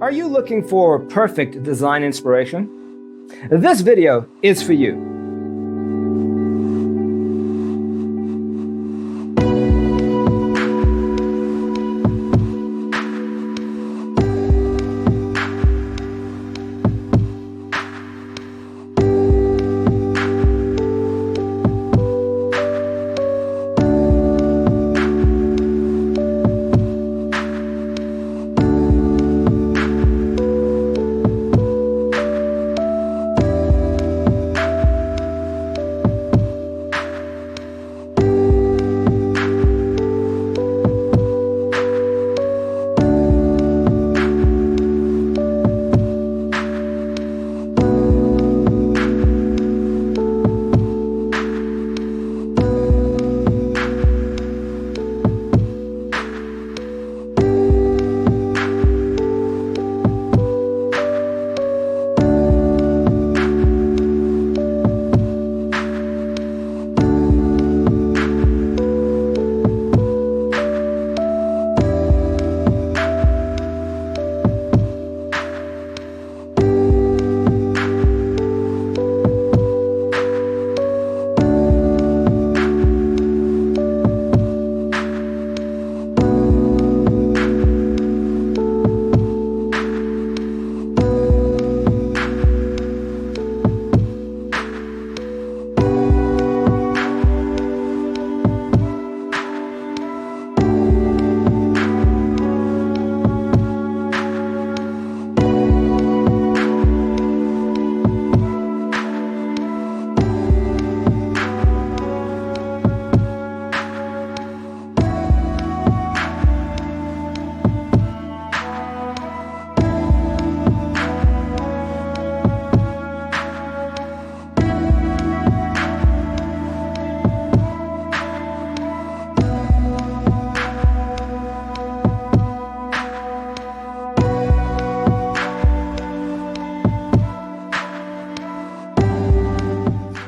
Are you looking for perfect design inspiration? This video is for you.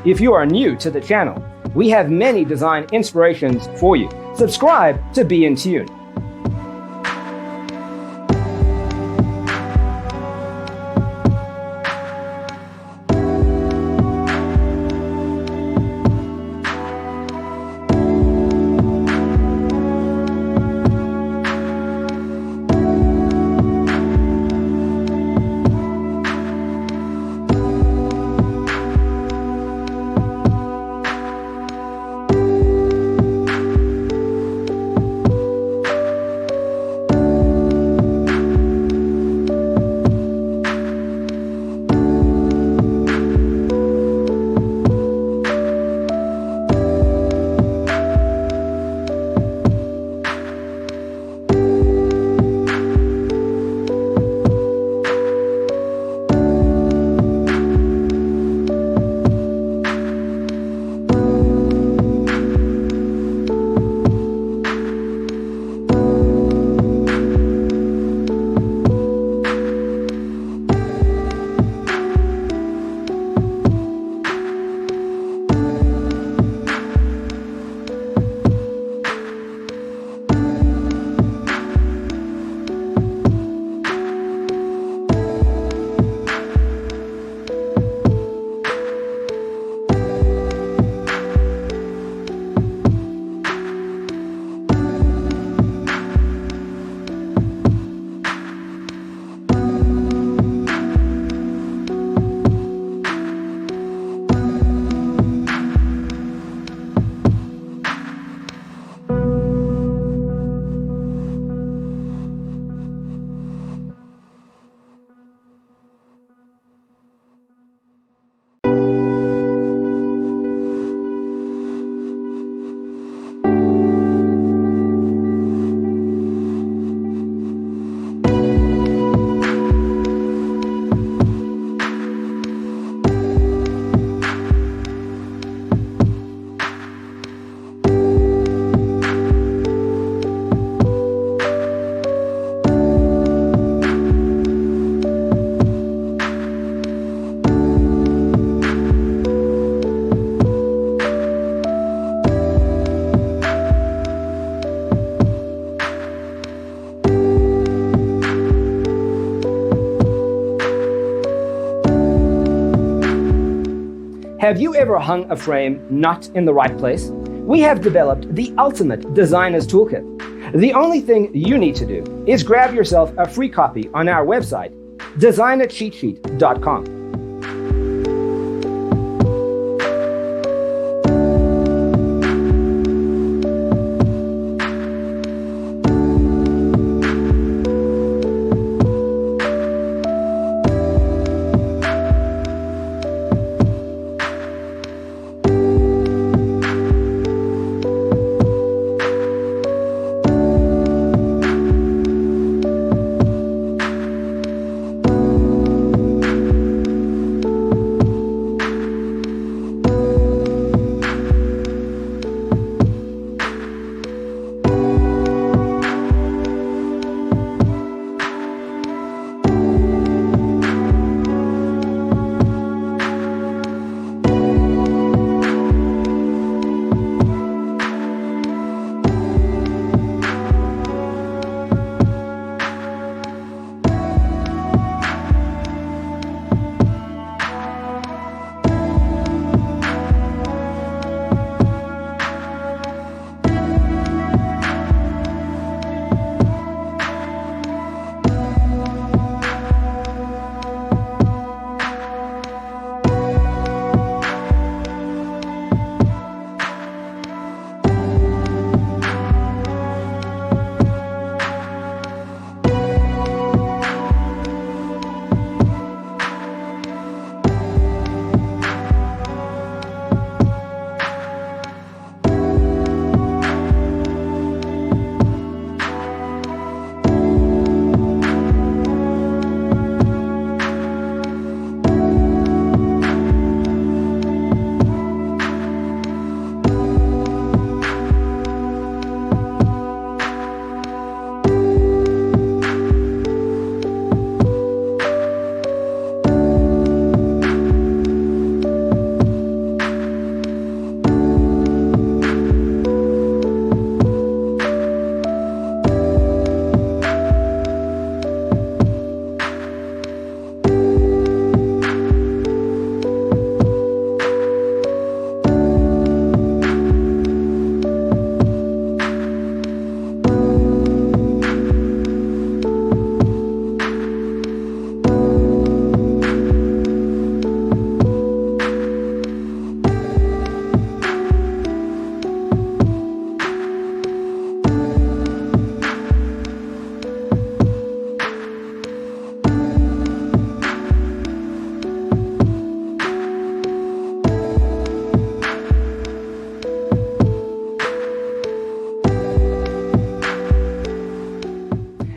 If you are new to the channel, we have many design inspirations for you. Subscribe to be in tune. Have you ever hung a frame not in the right place? We have developed the ultimate designer's toolkit. The only thing you need to do is grab yourself a free copy on our website, designercheatsheet.com.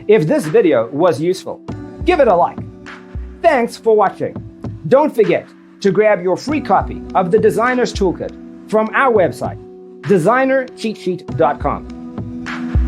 If this video was useful, give it a like. Thanks for watching. Don't forget to grab your free copy of the Designer's Toolkit from our website, designercheatsheet.com.